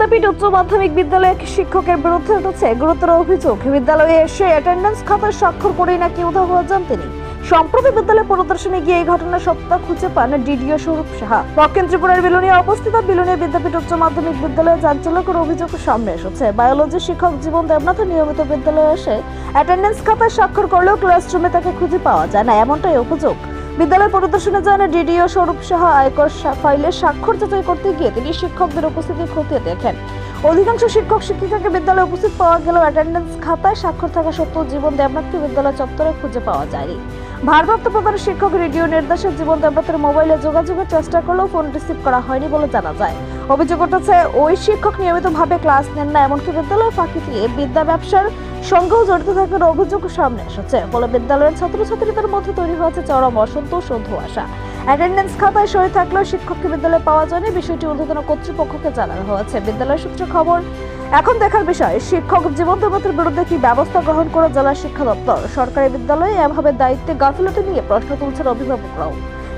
বিদ্যাপীঠ উচ্চ মাধ্যমিক বিদ্যালয়ে এক শিক্ষকের বিরুদ্ধে উঠেছে গুরুতর অভিযোগ। বিদ্যালয়ে এসে অ্যাটেন্ডেন্স খাতায় স্বাক্ষর করেই নাকি উধাও হয়ে যান তিনি। সম্প্রতি বিদ্যালয় পরিদর্শনে গিয়ে এই ঘটনার সত্যতা খুঁজে পান ডিডিও স্বরূপ সাহা। দক্ষিণ ত্রিপুরার বিলোনিয়া অবস্থিত বিলোনিয়া বিদ্যাপীঠ উচ্চ মাধ্যমিক বিদ্যালয়ে চাঞ্চল্যকর অভিযোগ সামনে এসেছে। বায়োলজি শিক্ষক জীবন দেবনাথ নিয়মিত বিদ্যালয়ে এসে অ্যাটেন্ডেন্স খাতায় স্বাক্ষর করলেও ক্লাসরুমে তাকে খুঁজে পাওয়া যায় না, এমনটাই অভিযোগ। বিদ্যালয় পরিদর্শনে যান ডিডিও স্বরূপ সাহা। আয়কর ফাইলে স্বাক্ষর যাচাই করতে গিয়ে তিনি শিক্ষকদের উপস্থিতি খতিয়ে দেখেন। অধিকাংশ শিক্ষক শিক্ষিকাকে বিদ্যালয়ে উপস্থিত পাওয়া গেলেও অ্যাটেন্ডেন্স খাতায় স্বাক্ষর থাকা সত্ত্বেও জীবন দেবনাথকে বিদ্যালয় চত্বরে খুঁজে পাওয়া যায়নি। ভারপ্রাপ্ত প্রধান শিক্ষক রেডিও নির্দেশে জীবন দেবনাথের মোবাইলে যোগাযোগের চেষ্টা করলেও ফোন রিসিভ করা হয়নি বলে জানা যায়। অভিযোগ উঠেছে ওই শিক্ষক নিয়মিতভাবে ক্লাস নেন না, এমনকি বিদ্যালয় ফাঁকি দিয়ে বিদ্যা ব্যবসার সঙ্গেও জড়িত থাকার অভিযোগ সামনে এসেছে। ফলে বিদ্যালয়ের ছাত্রছাত্রীদের মধ্যে তৈরি হয়েছে চরম অসন্তোষ ও ধোঁয়াশা। অ্যাটেন্ডেন্স খাতায় সই থাকলেও শিক্ষককে বিদ্যালয়ে পাওয়া যায়নি। বিষয়টি ঊর্ধ্বতন কর্তৃপক্ষকে জানানো হয়েছে। বিদ্যালয় সূত্রে খবর, এখন দেখার বিষয় শিক্ষক জীবন দেবনাথের বিরুদ্ধে কি ব্যবস্থা গ্রহণ করে জেলা শিক্ষা দপ্তর। সরকারি বিদ্যালয়ে এভাবে দায়িত্বে গাফিলতি নিয়ে প্রশ্ন তুলছেন অভিভাবকরাও।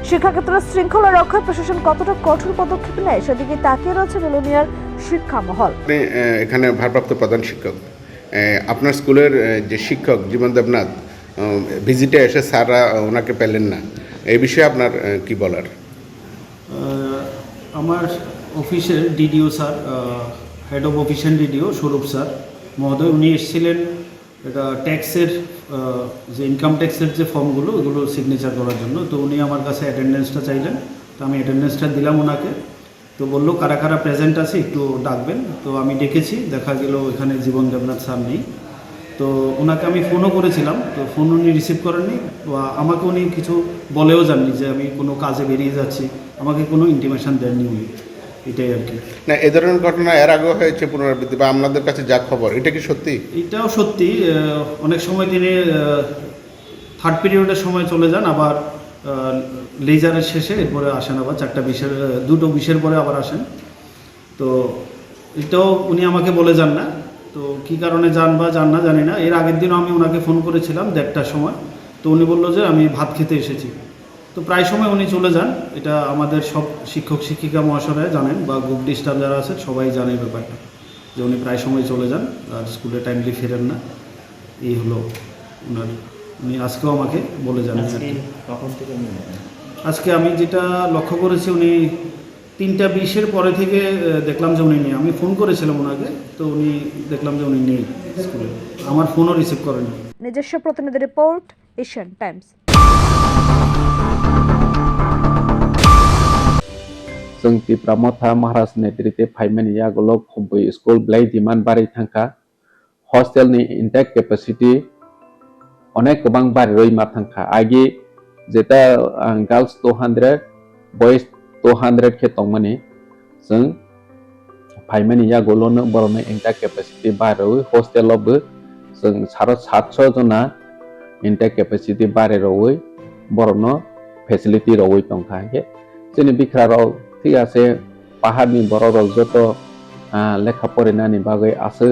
শিক্ষাক্ষেত্রে শৃঙ্খলা রক্ষায় প্রশাসন কতটা কঠোর পদক্ষেপ নেয় সেদিকে তাকিয়ে রয়েছে বিলোনিয়ার শিক্ষা মহল। এখানে ভারপ্রাপ্ত প্রধান শিক্ষক, আপনার স্কুলের যে শিক্ষক জীবন দেবনাথ ভিজিটে এসে স্যাররা ওনাকে পেলেন না, এই বিষয়ে আপনার কি বলার? আমার অফিসের DDO sir, head of office and DDO স্বরূপ স্যার মহোদয়, উনি এসেছিলেন এটা ট্যাক্সের যে ইনকাম ট্যাক্সের যে ফর্মগুলো ওগুলো সিগনেচার করার জন্য। তো উনি আমার কাছে অ্যাটেন্ডেন্সটা চাইলেন, তো আমি অ্যাটেন্ডেন্সটা দিলাম ওনাকে। তো বললো কারা কারা প্রেজেন্ট আছে একটু ডাকবেন। তো আমি ডেকেছি, দেখা গেল এখানে জীবন দেবনাথ স্যার নেই। তো ওনাকে আমি ফোনও করেছিলাম, তো ফোন উনি রিসিভ করেননি। আমাকে উনি কিছু বলেও যাননি যে আমি কোনো কাজে বেরিয়ে যাচ্ছি, আমাকে কোনো ইন্টিমেশন দেননি উনি। এটাই আর কি। না, এ ধরনের ঘটনা এর আগেও হয়েছে পুনরাবৃত্তি, বা আপনাদের কাছে যা খবর, এটা কি সত্যি? এটাও সত্যি। অনেক সময় তিনি থার্ড পিরিয়ডের সময় চলে যান, আবার লেজারের শেষে এরপরে আসেন, আবার 2:20 পরে আবার আসেন। তো এটাও উনি আমাকে বলে যান না। তো কী কারণে যান বা যান না জানি না। এর আগের দিনও আমি ওনাকে ফোন করেছিলাম 1:30টার সময়। তো উনি বললো যে আমি ভাত খেতে এসেছি। তো প্রায় সময় উনি চলে যান। এটা আমাদের সব শিক্ষক শিক্ষিকা মহাশয়রা জানেন, বা গ্রুপ ডি স্টাফ যারা আছে সবাই জানে ব্যাপারটা, যে উনি প্রায় সময় চলে যান আর স্কুলে টাইমলি ফেরেন না। এই হলো ওনার, উনি আজকেও আমাকে বলে যান। আজকে আমি যেটা লক্ষ্য করেছি, উনি 3:20 পরে থেকে দেখলাম যে উনি নেই। আমি ফোন করেছিলাম ওনাকে, তো উনি দেখলাম যে উনি নেই স্কুলে, আমার ফোনও রিসিভ করেনি। নিজস্ব প্রতিনিধি রিপোর্ট, এশিয়ান টাইমস। जों तिप्रामथा महाराज नेतृत्वे फाइमेनि यागोलो खम्बो स्कुल ब्लाई डिमान्ड बारै थांखा हस्टेलनि इनटेक कैपेसिटी अनेक गोबां बारै रयमा थांखा आगे जेता गर्ल्स 200 बॉयज 200 के तंगमनि जों फाइमेनि यागोलो न बरनो इनटेक कैपेसिटी बारै हस्टेलावबो जों 700 जना इनटेक कैपेसिटी बारै रवै बरनो फेसिलिटी रवै तंखा के जोंनि बिखराराव ঠিক আছে পাহাড়নি বড় যত লেখা পড়ানি বাগै আছে